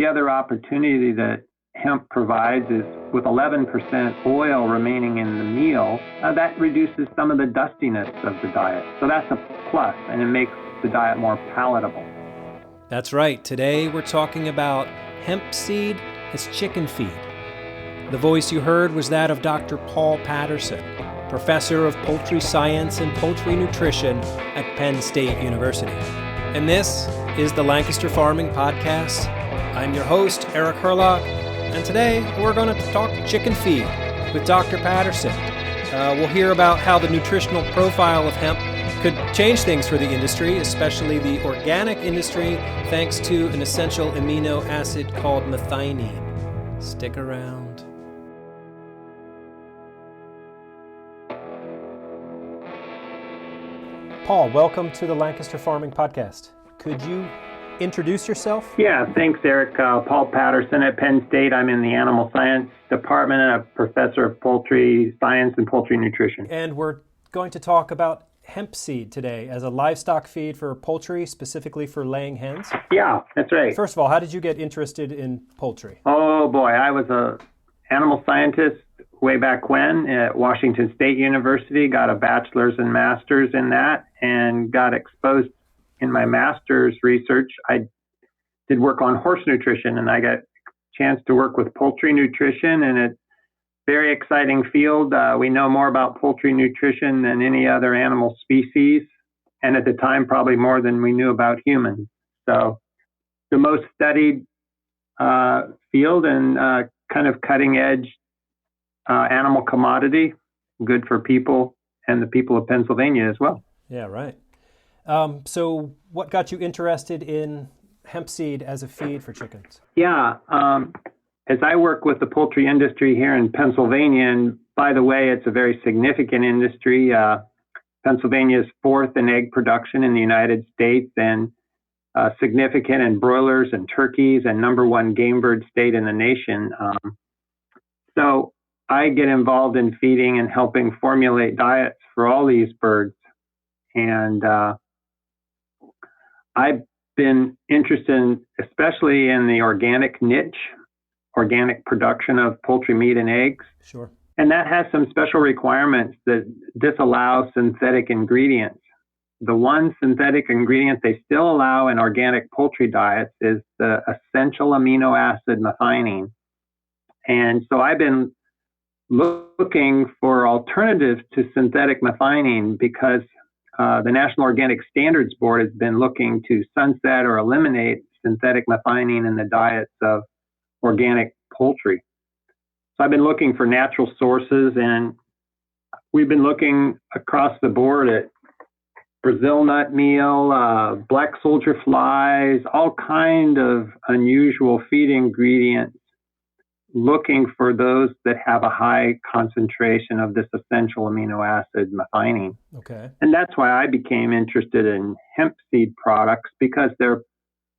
The other opportunity that hemp provides is with 11% oil remaining in the meal, that reduces some of the dustiness of the diet. So that's a plus, and it makes the diet more palatable. That's right. Today we're talking about hemp seed as chicken feed. The voice you heard was that of Dr. Paul Patterson, professor of poultry science and poultry nutrition at Penn State University. And this is the Lancaster Farming Podcast. I'm your host, Eric Herlock, and today we're going to talk chicken feed with Dr. Patterson. We'll hear about how the nutritional profile of hemp could change things for the industry, especially the organic industry, thanks to an essential amino acid called methionine. Stick around. Paul, welcome to the Lancaster Farming Podcast. Could you introduce yourself? Yeah, thanks, Eric. Paul Patterson at Penn State. I'm in the animal science department and a professor of poultry science and poultry nutrition. And we're going to talk about hemp seed today as a livestock feed for poultry, specifically for laying hens. Yeah, that's right. First of all, how did you get interested in poultry? Oh boy, I was an animal scientist way back when at Washington State University, got a bachelor's and master's in that, and got exposed in my master's research. I did work on horse nutrition, and I got a chance to work with poultry nutrition, and it's a very exciting field. We know more about poultry nutrition than any other animal species, and at the time, probably more than we knew about humans. So the most studied field and kind of cutting edge animal commodity, good for people and the people of Pennsylvania as well. Yeah, right. So what got you interested in hemp seed as a feed for chickens? Yeah, as I work with the poultry industry here in Pennsylvania, and by the way, it's a very significant industry. Pennsylvania is fourth in egg production in the United States, and significant in broilers and turkeys, and number one game bird state in the nation. So I get involved in feeding and helping formulate diets for all these birds. And I've been interested especially in the organic niche, organic production of poultry meat and eggs. Sure. And that has some special requirements that disallow synthetic ingredients. The one synthetic ingredient they still allow in organic poultry diets is the essential amino acid methionine. And so I've been looking for alternatives to synthetic methionine because the National Organic Standards Board has been looking to sunset or eliminate synthetic methionine in the diets of organic poultry. So I've been looking for natural sources, and we've been looking across the board at Brazil nut meal, black soldier flies, all kind of unusual feed ingredients, looking for those that have a high concentration of this essential amino acid methionine. Okay. And that's why I became interested in hemp seed products, because they're a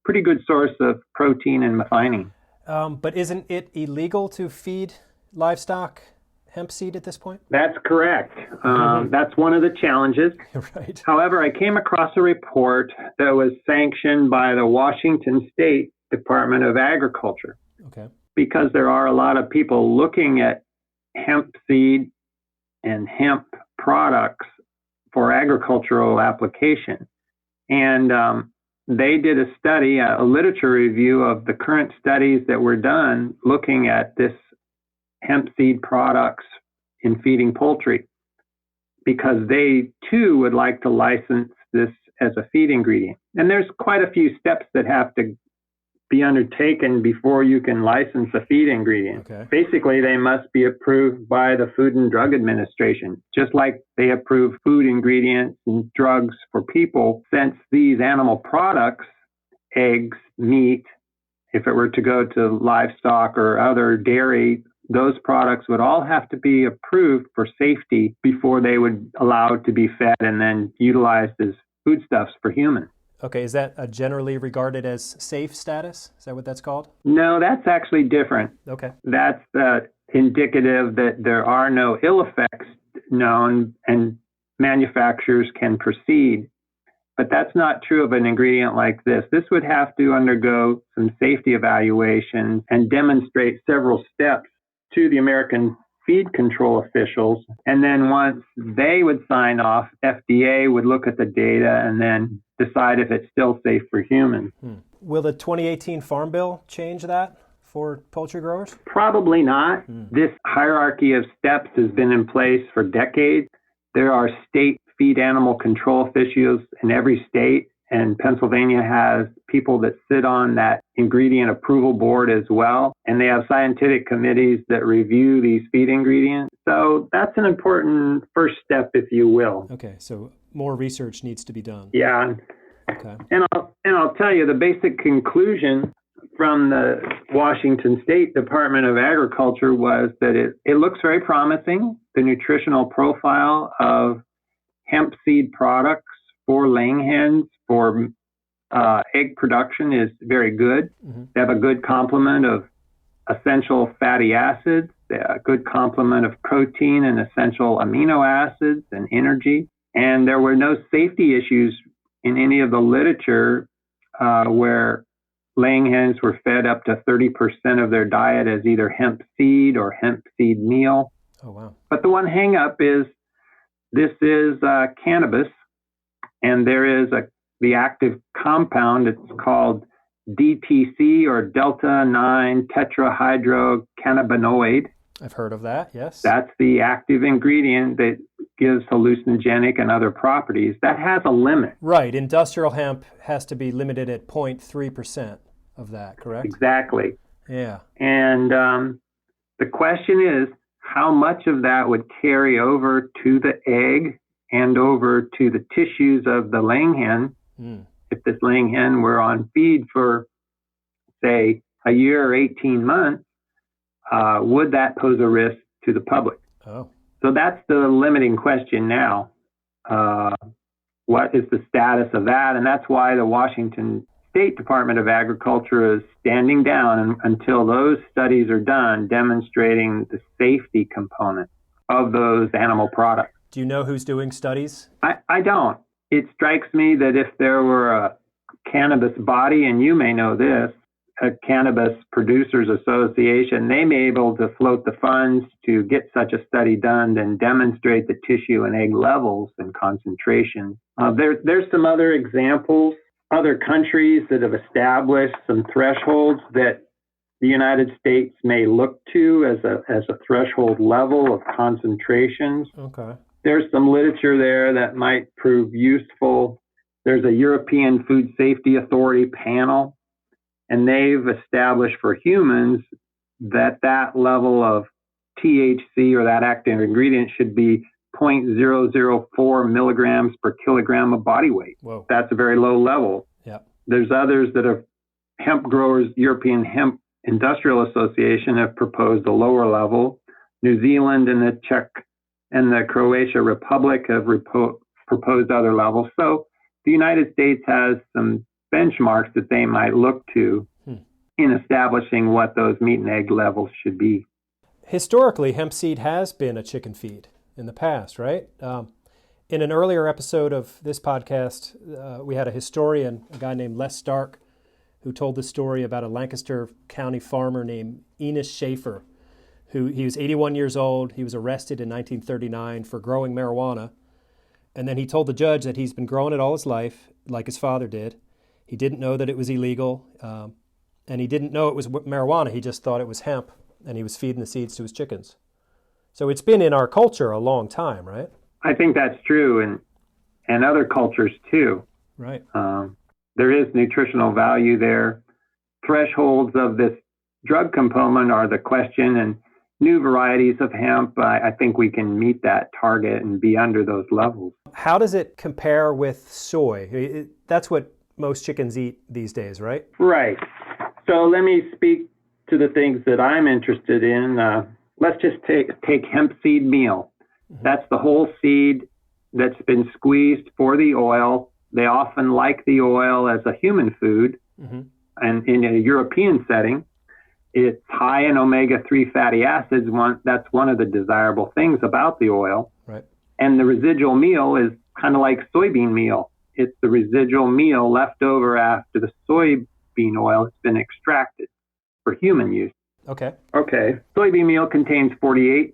pretty good source of protein and methionine. But isn't it illegal to feed livestock hemp seed at this point? That's correct. That's one of the challenges. Right. However, I came across a report that was sanctioned by the Washington State Department of Agriculture. Okay. Because there are a lot of people looking at hemp seed and hemp products for agricultural application. And they did a study, a literature review of the current studies that were done looking at this hemp seed products in feeding poultry, because they too would like to license this as a feed ingredient. And there's quite a few steps that have to be undertaken before you can license a feed ingredient. Okay. Basically, they must be approved by the Food and Drug Administration, just like they approve food ingredients and drugs for people. Since these animal products, eggs, meat, if it were to go to livestock or other dairy, those products would all have to be approved for safety before they would allow it to be fed and then utilized as foodstuffs for humans. Okay, is that generally regarded as safe status? Is that what that's called? No, that's actually different. Okay. That's indicative that there are no ill effects known and manufacturers can proceed. But that's not true of an ingredient like this. This would have to undergo some safety evaluations and demonstrate several steps to the American feed control officials. And then once they would sign off, FDA would look at the data and then decide if it's still safe for humans. Will the 2018 Farm Bill change that for poultry growers? Probably not. This hierarchy of steps has been in place for decades. There are state feed animal control officials in every state, and Pennsylvania has people that sit on that ingredient approval board as well. And they have scientific committees that review these feed ingredients. So that's an important first step, if you will. Okay, so more research needs to be done. Yeah. Okay. And I'll tell you, the basic conclusion from the Washington State Department of Agriculture was that it looks very promising. The nutritional profile of hemp seed products for laying hens, for egg production is very good. They have a good complement of essential fatty acids, a good complement of protein and essential amino acids and energy. And there were no safety issues in any of the literature where laying hens were fed up to 30% of their diet as either hemp seed or hemp seed meal. Oh, wow. But the one hang up is this is cannabis, and there is the active compound. It's called DTC, or delta-9 tetrahydrocannabinoid. I've heard of that, yes. That's the active ingredient that gives hallucinogenic and other properties. That has a limit. Right. Industrial hemp has to be limited at 0.3% of that, correct? Exactly. Yeah. And the question is, how much of that would carry over to the egg and over to the tissues of the laying hen? If this laying hen were on feed for, say, a year or 18 months, would that pose a risk to the public? Oh. So that's the limiting question now. What is the status of that? And that's why the Washington State Department of Agriculture is standing down until those studies are done demonstrating the safety component of those animal products. Do you know who's doing studies? I don't. It strikes me that if there were a cannabis body, and you may know this, a Cannabis Producers Association, they may be able to float the funds to get such a study done and demonstrate the tissue and egg levels and concentration. There's some other examples, other countries that have established some thresholds that the United States may look to as a threshold level of concentrations. Okay. There's some literature there that might prove useful. There's a European Food Safety Authority panel, and they've established for humans that level of THC, or that active ingredient, should be 0.004 milligrams per kilogram of body weight. Whoa. That's a very low level. Yeah. There's others that have, hemp growers, European Hemp Industrial Association have proposed a lower level. New Zealand and the Czech and the Croatia Republic have proposed other levels. So the United States has some benchmarks that they might look to in establishing what those meat and egg levels should be. Historically, hemp seed has been a chicken feed in the past, right? In an earlier episode of this podcast, we had a historian, a guy named Les Stark, who told the story about a Lancaster County farmer named Enos Schaefer, he was 81 years old. He was arrested in 1939 for growing marijuana. And then he told the judge that he's been growing it all his life, like his father did. He didn't know that it was illegal, and he didn't know it was marijuana. He just thought it was hemp, and he was feeding the seeds to his chickens. So it's been in our culture a long time, right? I think that's true, and other cultures too. Right. There is nutritional value there. Thresholds of this drug component are the question, and new varieties of hemp, I think we can meet that target and be under those levels. How does it compare with soy? That's what most chickens eat these days, right? Right. So let me speak to the things that I'm interested in. Let's just take hemp seed meal. That's the whole seed that's been squeezed for the oil. They often like the oil as a human food. And in a European setting, it's high in omega-3 fatty acids. That's one of the desirable things about the oil. Right. And the residual meal is kind of like soybean meal. It's the residual meal left over after the soybean oil has been extracted for human use. Okay. Soybean meal contains 48%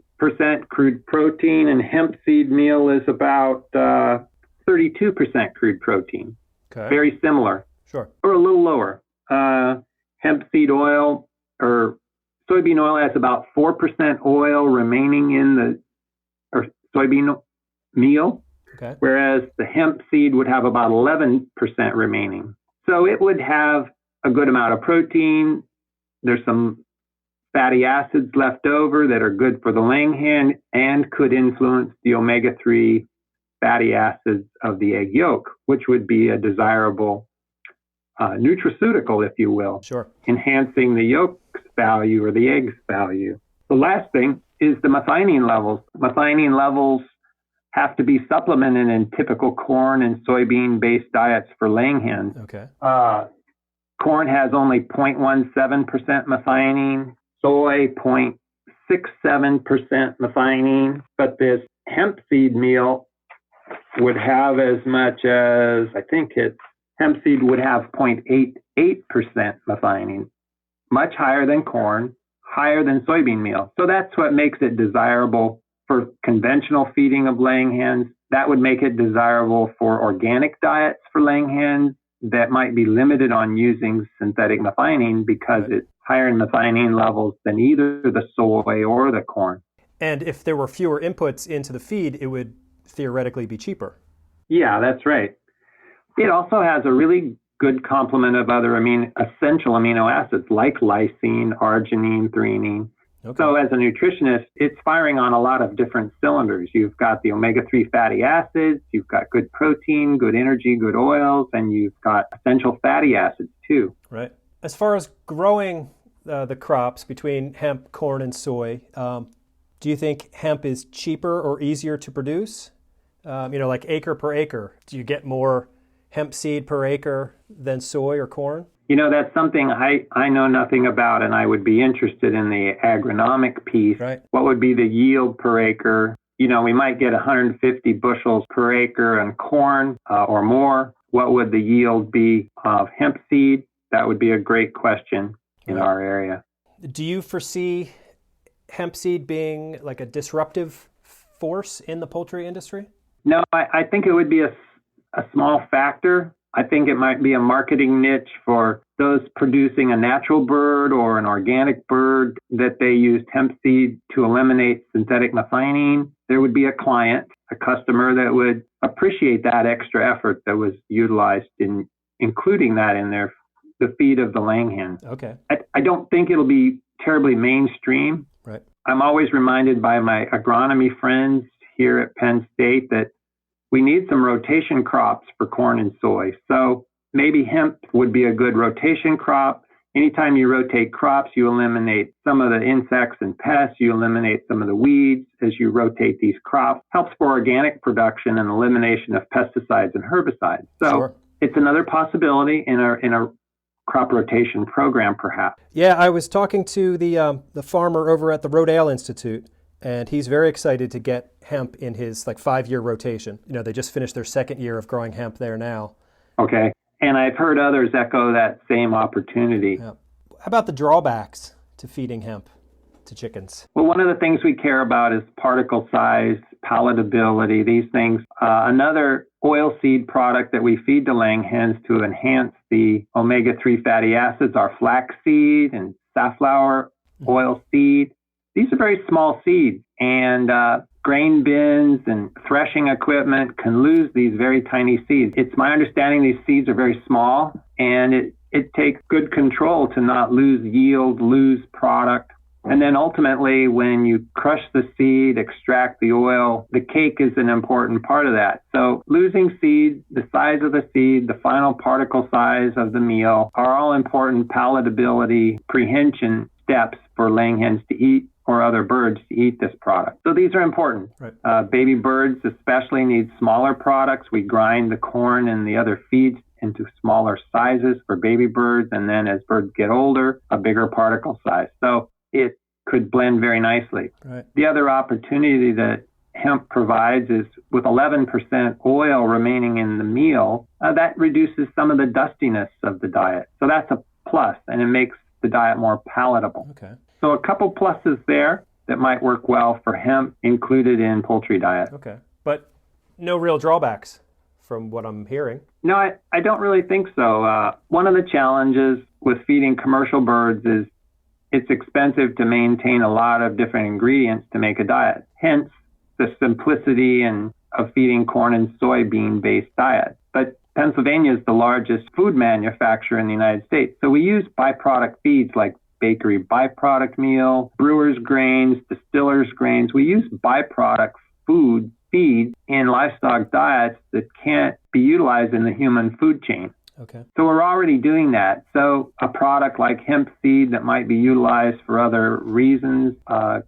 crude protein, and hemp seed meal is about 32% crude protein. Okay. Very similar. Sure. Or a little lower. Hemp seed oil or soybean oil has about 4% oil remaining in the soybean meal, okay, whereas the hemp seed would have about 11% remaining. So it would have a good amount of protein. There's some fatty acids left over that are good for the laying hen and could influence the omega-3 fatty acids of the egg yolk, which would be a desirable nutraceutical, if you will, sure, enhancing the yolk's value or the egg's value. The last thing is the methionine levels. Methionine levels have to be supplemented in typical corn and soybean-based diets for laying hens. Okay. Corn has only 0.17% methionine, soy 0.67% methionine, but this hemp seed meal would have as much as, hemp seed would have 0.88% methionine, much higher than corn, higher than soybean meal. So that's what makes it desirable for conventional feeding of laying hens. That would make it desirable for organic diets for laying hens that might be limited on using synthetic methionine because it's higher in methionine levels than either the soy or the corn. And if there were fewer inputs into the feed, it would theoretically be cheaper. Yeah, that's right. It also has a really good complement of other essential amino acids like lysine, arginine, threonine. Okay. So as a nutritionist, it's firing on a lot of different cylinders. You've got the omega-3 fatty acids, you've got good protein, good energy, good oils, and you've got essential fatty acids too. Right. As far as growing the crops between hemp, corn, and soy, do you think hemp is cheaper or easier to produce? Like acre per acre. Do you get more hemp seed per acre than soy or corn? That's something I know nothing about, and I would be interested in the agronomic piece. Right. What would be the yield per acre? We might get 150 bushels per acre on corn or more. What would the yield be of hemp seed? That would be a great question in our area. Do you foresee hemp seed being like a disruptive force in the poultry industry? No, I think it would be a small factor. I think it might be a marketing niche for those producing a natural bird or an organic bird that they used hemp seed to eliminate synthetic methionine. There would be a client, a customer that would appreciate that extra effort that was utilized in including that in the feed of the laying hen. Okay. I don't think it'll be terribly mainstream. Right. I'm always reminded by my agronomy friends here at Penn State that we need some rotation crops for corn and soy. So maybe hemp would be a good rotation crop. Anytime you rotate crops, you eliminate some of the insects and pests, you eliminate some of the weeds as you rotate these crops. Helps for organic production and elimination of pesticides and herbicides. So It's another possibility in a crop rotation program, perhaps. Yeah, I was talking to the farmer over at the Rodale Institute, and he's very excited to get hemp in his 5-year rotation. They just finished their second year of growing hemp there now. Okay. And I've heard others echo that same opportunity. Yeah. How about the drawbacks to feeding hemp to chickens? Well, one of the things we care about is particle size, palatability, these things. Another oilseed product that we feed to laying hens to enhance the omega-3 fatty acids are flaxseed and safflower oil seed. These are very small seeds, and grain bins and threshing equipment can lose these very tiny seeds. It's my understanding these seeds are very small, and it takes good control to not lose yield, lose product. And then ultimately, when you crush the seed, extract the oil, the cake is an important part of that. So losing seed, the size of the seed, the final particle size of the meal are all important palatability prehension steps for laying hens to eat or other birds to eat this product. So these are important. Right. Baby birds especially need smaller products. We grind the corn and the other feeds into smaller sizes for baby birds, and then as birds get older, a bigger particle size. So it could blend very nicely. Right. The other opportunity that hemp provides is with 11% oil remaining in the meal, that reduces some of the dustiness of the diet. So that's a plus, and it makes the diet more palatable. Okay. So a couple pluses there that might work well for hemp included in poultry diet. Okay. But no real drawbacks from what I'm hearing. No, I don't really think so. One of the challenges with feeding commercial birds is it's expensive to maintain a lot of different ingredients to make a diet. Hence, the simplicity of feeding corn and soybean-based diet. But Pennsylvania is the largest food manufacturer in the United States. So we use byproduct feeds like bakery byproduct meal, brewer's grains, distiller's grains. We use byproduct food feeds in livestock diets that can't be utilized in the human food chain. Okay. So we're already doing that. So a product like hemp seed that might be utilized for other reasons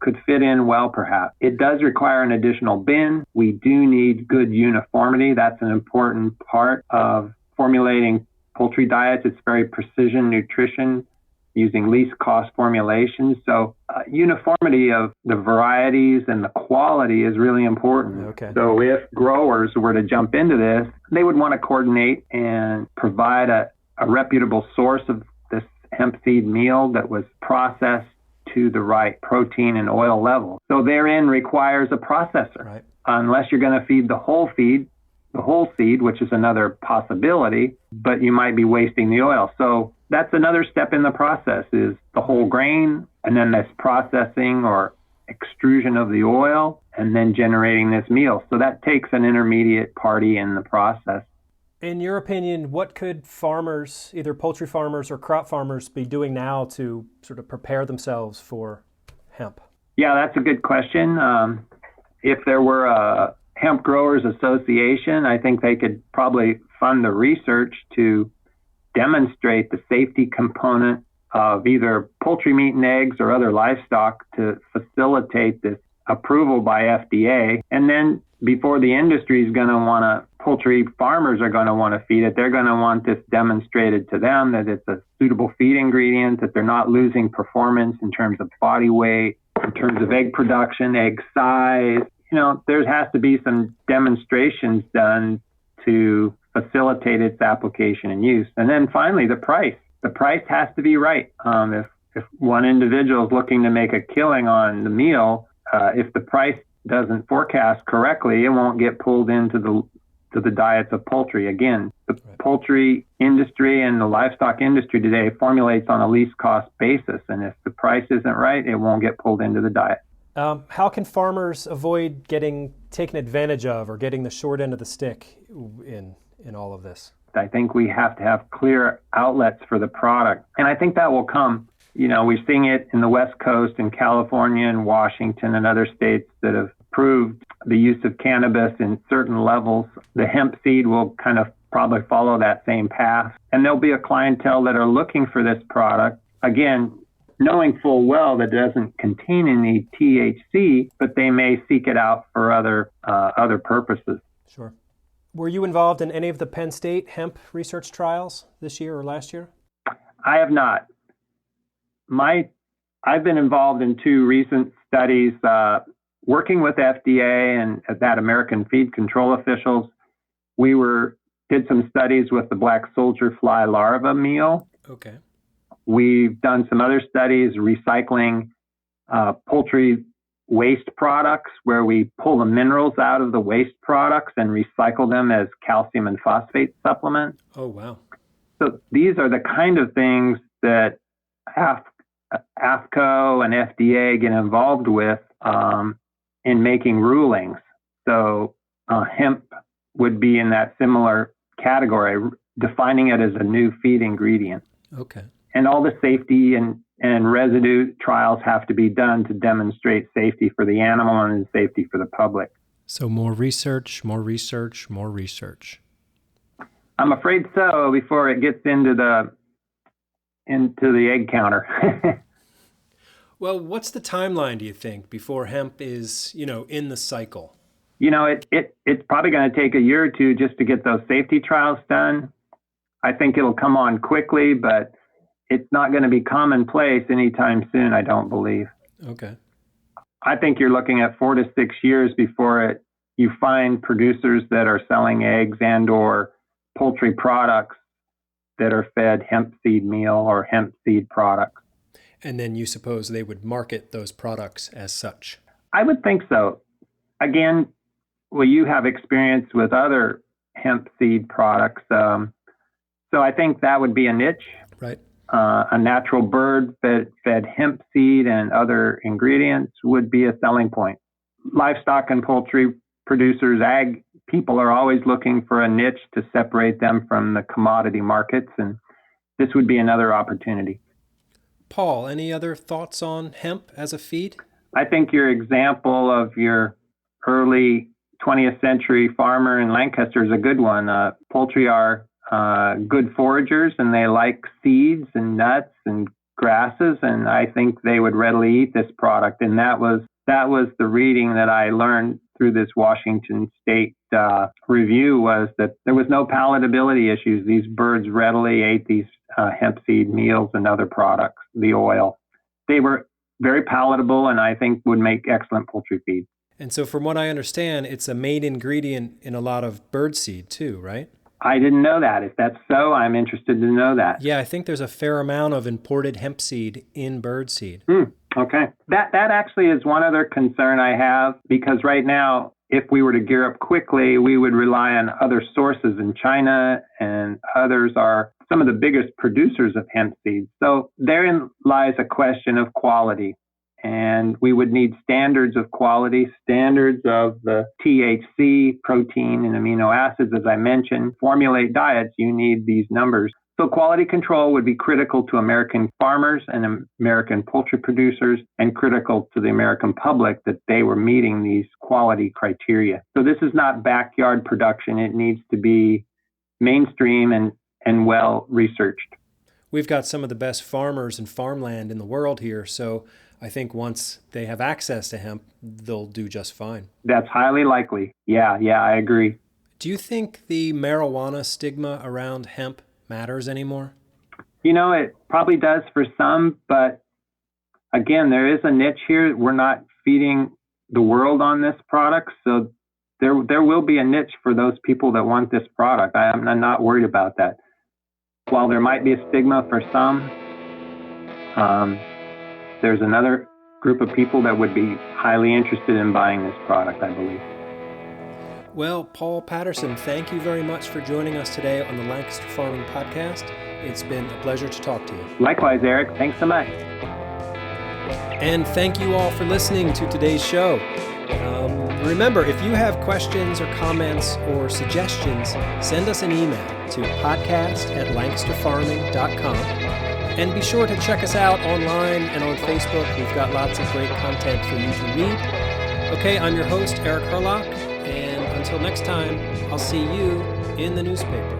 could fit in well, perhaps. It does require an additional bin. We do need good uniformity. That's an important part of formulating poultry diets. It's very precision nutrition using least cost formulations. So uniformity of the varieties and the quality is really important. Okay. So if growers were to jump into this, they would want to coordinate and provide a reputable source of this hemp seed meal that was processed to the right protein and oil level. So therein requires a processor. Right. Unless you're going to feed the whole seed, which is another possibility, but you might be wasting the oil. So that's another step in the process is the whole grain, and then this processing or extrusion of the oil, and then generating this meal. So that takes an intermediate party in the process. In your opinion, what could farmers, either poultry farmers or crop farmers, be doing now to sort of prepare themselves for hemp? Yeah, that's a good question. If there were a Hemp Growers Association, I think they could probably fund the research to demonstrate the safety component of either poultry meat and eggs or other livestock to facilitate this approval by FDA. And then before the industry is going to poultry farmers are going to want to feed it, they're going to want this demonstrated to them that it's a suitable feed ingredient, that they're not losing performance in terms of body weight, in terms of egg production, egg size. There has to be some demonstrations done to facilitate its application and use. And then finally, the price. The price has to be right. If one individual is looking to make a killing on the meal, if the price doesn't forecast correctly, it won't get pulled into the diets of poultry. Again, the poultry industry and the livestock industry today formulates on a least cost basis. And if the price isn't right, it won't get pulled into the diet. How can farmers avoid getting taken advantage of or getting the short end of the stick in all of this? I think we have to have clear outlets for the product. And I think that will come. We're seeing it in the West Coast, in California and Washington and other states that have approved the use of cannabis in certain levels. The hemp seed will kind of probably follow that same path. And there'll be a clientele that are looking for this product. Again, knowing full well that it doesn't contain any THC, but they may seek it out for other purposes. Sure. Were you involved in any of the Penn State hemp research trials this year or last year? I have not. I've been involved in two recent studies working with FDA and that American Feed Control officials. We did some studies with the black soldier fly larva meal. Okay. We've done some other studies recycling poultry waste products where we pull the minerals out of the waste products and recycle them as calcium and phosphate supplements. Oh, wow. So these are the kind of things that AFCO and FDA get involved with in making rulings. So hemp would be in that similar category, defining it as a new feed ingredient. Okay. And all the safety and residue trials have to be done to demonstrate safety for the animal and safety for the public. So more research, more research, more research. I'm afraid so, before it gets into the egg counter. Well, what's the timeline, do you think, before hemp is, in the cycle? It's probably going to take a year or two just to get those safety trials done. I think it'll come on quickly, but it's not going to be commonplace anytime soon, I don't believe. Okay. I think you're looking at 4 to 6 years before you find producers that are selling eggs and or poultry products that are fed hemp seed meal or hemp seed products. And then you suppose they would market those products as such? I would think so. Again, well, you have experience with other hemp seed products. So I think that would be a niche. Right. A natural bird fed hemp seed and other ingredients would be a selling point. Livestock and poultry producers, ag people are always looking for a niche to separate them from the commodity markets, and this would be another opportunity. Paul, any other thoughts on hemp as a feed? I think your example of your early 20th century farmer in Lancaster is a good one. Poultry are good foragers, and they like seeds and nuts and grasses, and I think they would readily eat this product. And that was the reading that I learned through this Washington State review, was that there was no palatability issues. These birds readily ate these hemp seed meals and other products, the oil. They were very palatable and I think would make excellent poultry feed. And so from what I understand, it's a main ingredient in a lot of bird seed too, right? I didn't know that. If that's so, I'm interested to know that. Yeah, I think there's a fair amount of imported hemp seed in bird seed. Okay. That actually is one other concern I have, because right now, if we were to gear up quickly, we would rely on other sources, in China, and others are some of the biggest producers of hemp seeds. So therein lies a question of quality. And we would need standards of quality, standards of the THC, protein, and amino acids, as I mentioned. Formulate diets, you need these numbers. So quality control would be critical to American farmers and American poultry producers, and critical to the American public that they were meeting these quality criteria. So this is not backyard production. It needs to be mainstream and well researched. We've got some of the best farmers and farmland in the world here, so I think once they have access to hemp, they'll do just fine. That's highly likely. Yeah, I agree. Do you think the marijuana stigma around hemp matters anymore? It probably does for some, but again, there is a niche here. We're not feeding the world on this product, so there will be a niche for those people that want this product. I'm not worried about that. While there might be a stigma for some, there's another group of people that would be highly interested in buying this product, I believe. Well, Paul Patterson, thank you very much for joining us today on the Lancaster Farming Podcast. It's been a pleasure to talk to you. Likewise, Eric. Thanks so much. And thank you all for listening to today's show. Remember, if you have questions or comments or suggestions, send us an email to podcast@lancasterfarming.com. And be sure to check us out online and on Facebook. We've got lots of great content for you to read. Okay, I'm your host, Eric Herlock, and until next time, I'll see you in the newspaper.